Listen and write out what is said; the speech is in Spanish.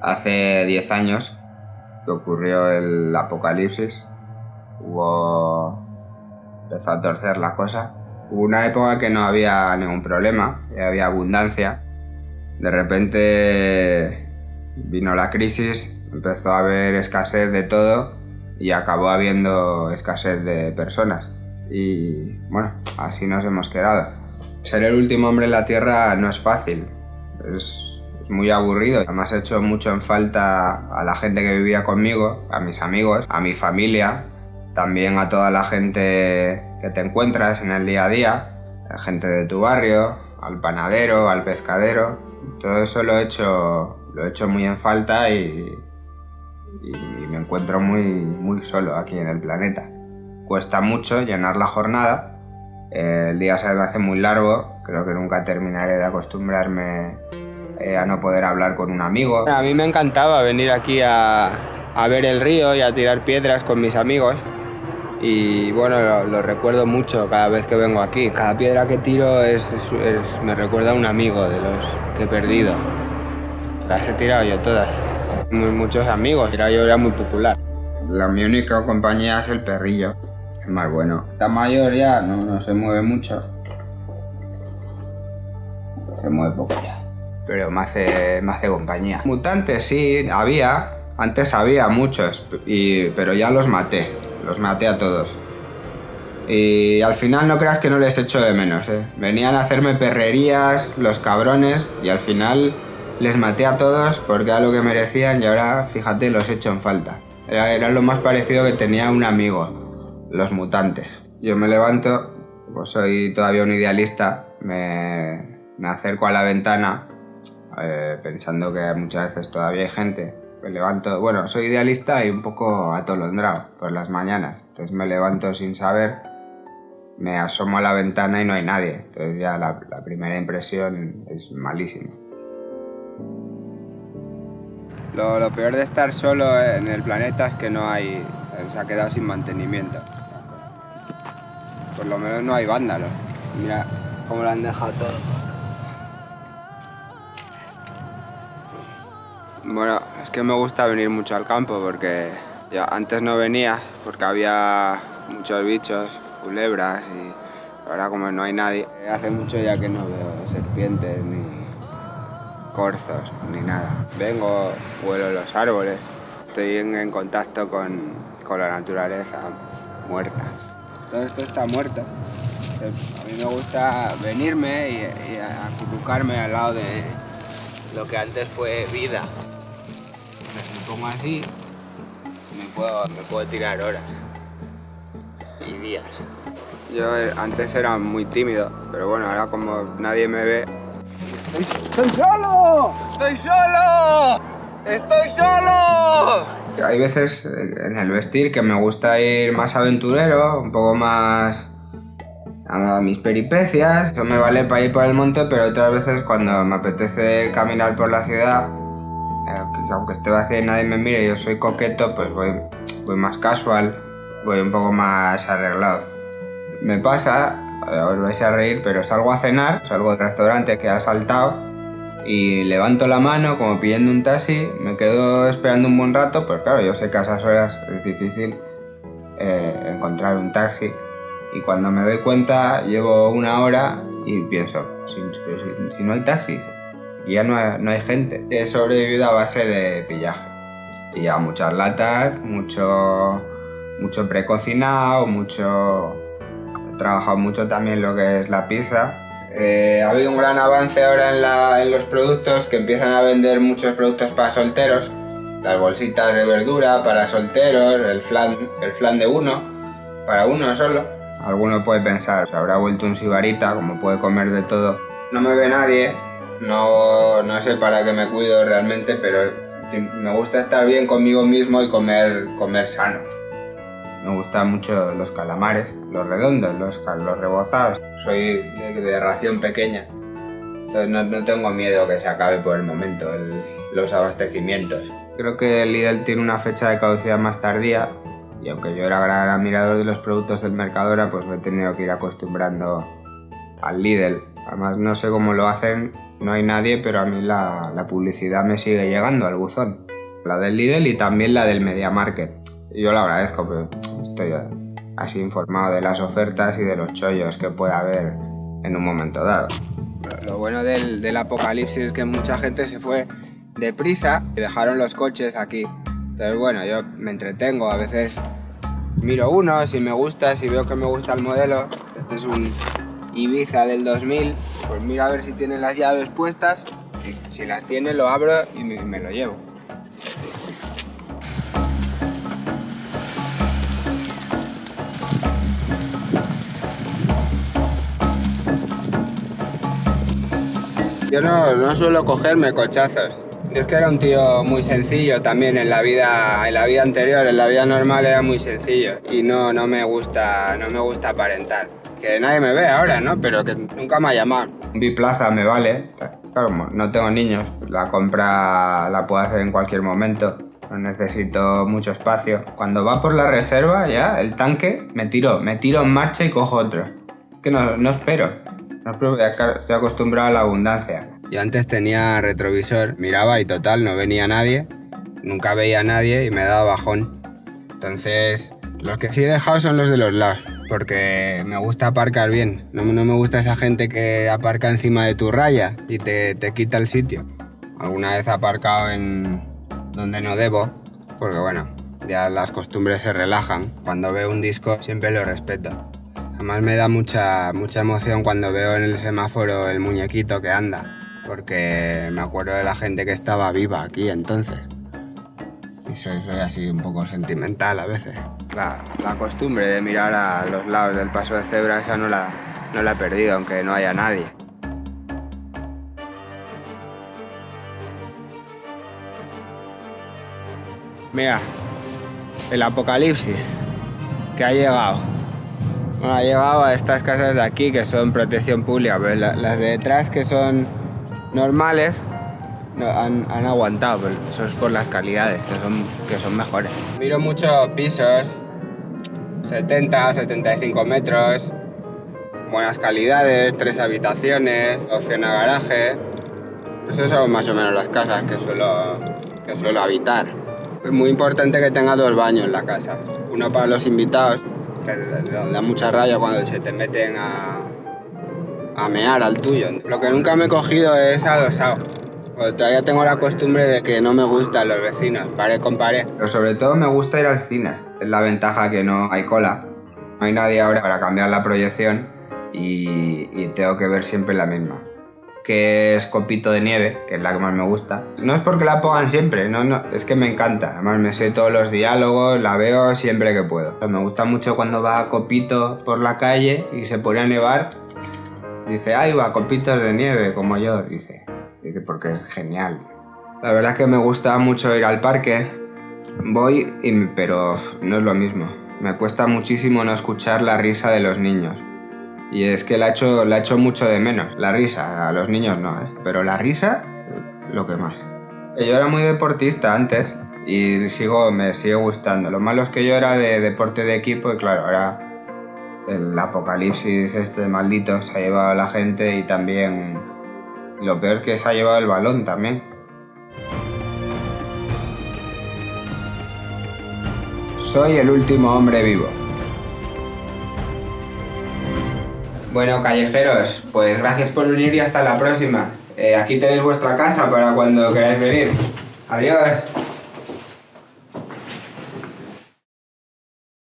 Hace 10 años que ocurrió el apocalipsis, empezó a torcer la cosa. Hubo una época que no había ningún problema, había abundancia. De repente vino la crisis, empezó a haber escasez de todo y acabó habiendo escasez de personas. Y bueno, así nos hemos quedado. Ser el último hombre en la Tierra no es fácil, es muy aburrido. Además he hecho mucho en falta a la gente que vivía conmigo, a mis amigos, a mi familia, también a toda la gente que te encuentras en el día a día, la gente de tu barrio, al panadero, al pescadero. Todo eso lo he hecho muy en falta y me encuentro muy solo aquí en el planeta. Cuesta mucho llenar la jornada, el día se me hace muy largo, creo que nunca terminaré de acostumbrarme a no poder hablar con un amigo. A mí me encantaba venir aquí a ver el río y a tirar piedras con mis amigos y bueno, lo recuerdo mucho cada vez que vengo aquí. Cada piedra que tiro me recuerda a un amigo de los que he perdido. Las he tirado yo todas. Muchos amigos, yo era muy popular. Mi única compañía es el perrillo, es más bueno. Está mayor ya, no se mueve mucho. Se mueve poco ya, pero me hace compañía. Mutantes sí, antes había muchos, pero ya los maté a todos. Y al final no creas que no les echo de menos, ¿eh? Venían a hacerme perrerías, los cabrones, y al final les maté a todos porque era lo que merecían y ahora, fíjate, los echo en falta. Era lo más parecido que tenía a un amigo, los mutantes. Yo me levanto, pues soy todavía un idealista, me acerco a la ventana pensando que muchas veces todavía hay gente. Me levanto, bueno, soy idealista y un poco atolondrado por las mañanas. Entonces me levanto sin saber, me asomo a la ventana y no hay nadie. Entonces ya la primera impresión es malísima. Lo peor de estar solo en el planeta es que se ha quedado sin mantenimiento. Por lo menos no hay vándalos. Mira cómo lo han dejado todo. Bueno, es que me gusta venir mucho al campo porque ya antes no venía porque había muchos bichos, culebras y ahora como no hay nadie, hace mucho ya que no veo serpientes ni corzos ni nada. Vengo, huelo los árboles, estoy en contacto con la naturaleza muerta. Todo esto está muerto. A mí me gusta venirme y acurrucarme al lado de lo que antes fue vida. Me pongo así, me puedo tirar horas y días. Yo antes era muy tímido, pero bueno, ahora como nadie me ve... ¡Estoy solo! ¡Estoy solo! ¡Estoy solo! Hay veces en el vestir que me gusta ir más aventurero, un poco más a mis peripecias. Eso me vale para ir por el monte, pero otras veces cuando me apetece caminar por la ciudad, aunque esté vacía y nadie me mire y yo soy coqueto, pues voy más casual, voy un poco más arreglado. Me pasa, os vais a reír, pero salgo a cenar, salgo del restaurante que ha saltado y levanto la mano como pidiendo un taxi, me quedo esperando un buen rato, pues claro, yo sé que a esas horas es difícil encontrar un taxi y cuando me doy cuenta llevo una hora y pienso, si no hay taxi, y ya no hay gente. He sobrevivido a base de pillaje. He pillado muchas latas, mucho precocinado, he trabajado mucho también lo que es la pizza. Ha habido un gran avance ahora en los productos que empiezan a vender muchos productos para solteros. Las bolsitas de verdura para solteros, el flan de uno, para uno solo. Alguno puede pensar, se habrá vuelto un sibarita, como puede comer de todo. No me ve nadie. No sé para qué me cuido realmente, pero me gusta estar bien conmigo mismo y comer sano. Me gustan mucho los calamares, los redondos, los rebozados. Soy de ración pequeña, entonces no tengo miedo que se acabe por el momento los abastecimientos. Creo que el Lidl tiene una fecha de caducidad más tardía y aunque yo era gran admirador de los productos del Mercadona, pues me he tenido que ir acostumbrando al Lidl. Además no sé cómo lo hacen, no hay nadie, pero a mí la publicidad me sigue llegando al buzón. La del Lidl y también la del MediaMarket. Y yo lo agradezco, pero estoy así informado de las ofertas y de los chollos que pueda haber en un momento dado. Lo bueno del apocalipsis es que mucha gente se fue deprisa y dejaron los coches aquí. Entonces bueno, yo me entretengo, a veces miro uno, si me gusta, si veo que me gusta el modelo. Este es un Ibiza del 2000, pues miro a ver si tiene las llaves puestas y si las tiene lo abro y me lo llevo. Yo no suelo cogerme cochazos. Yo es que era un tío muy sencillo también en la vida anterior, en la vida normal era muy sencillo y no me gusta aparentar. Que nadie me ve ahora, ¿no? Pero que nunca me ha llamado. Un biplaza me vale. Claro, no tengo niños, la compra la puedo hacer en cualquier momento. No necesito mucho espacio. Cuando va por la reserva ya, el tanque, me tiro en marcha y cojo otro. Que no espero. Estoy acostumbrado a la abundancia. Yo antes tenía retrovisor, miraba y total, no venía nadie. Nunca veía a nadie y me daba bajón. Entonces, los que sí he dejado son los de los lados, porque me gusta aparcar bien. No me gusta esa gente que aparca encima de tu raya y te quita el sitio. Alguna vez he aparcado en donde no debo, porque bueno, ya las costumbres se relajan. Cuando veo un disco siempre lo respeto. Además me da mucha emoción cuando veo en el semáforo el muñequito que anda, porque me acuerdo de la gente que estaba viva aquí entonces. Y soy así un poco sentimental a veces. La costumbre de mirar a los lados del paso de cebra ya no la he perdido, aunque no haya nadie. Mira, el apocalipsis que ha llegado. Bueno, ha llegado a estas casas de aquí que son protección pública, pero las de detrás que son normales han aguantado, pero eso es por las calidades, que son mejores. Miro muchos pisos, 70, 75 metros, buenas calidades, 3 habitaciones, opción a garaje. Esas son más o menos las casas que suelo habitar. Es muy importante que tenga 2 baños en la casa, uno para los invitados, que da mucha rabia cuando se te meten a mear al tuyo. Lo que nunca me he cogido es adosado. Todavía tengo la costumbre de que no me gustan los vecinos, pared con pared. Pero sobre todo me gusta ir al cine. Es la ventaja que no hay cola. No hay nadie ahora para cambiar la proyección y tengo que ver siempre la misma. Que es Copito de Nieve, que es la que más me gusta. No es porque la pongan siempre, no, es que me encanta. Además me sé todos los diálogos, la veo siempre que puedo. Me gusta mucho cuando va Copito por la calle y se pone a nevar. Dice, ahí va, Copitos de Nieve, como yo, dice porque es genial. La verdad es que me gusta mucho ir al parque. Voy, pero no es lo mismo. Me cuesta muchísimo no escuchar la risa de los niños. Y es que la echo mucho de menos. La risa, a los niños no, pero la risa, lo que más. Yo era muy deportista antes y me sigue gustando. Lo malo es que yo era de deporte de equipo y claro, ahora el apocalipsis este maldito se ha llevado a la gente y también lo peor es que se ha llevado el balón también. Soy el último hombre vivo. Bueno, callejeros, pues gracias por venir y hasta la próxima. Aquí tenéis vuestra casa para cuando queráis venir. Adiós.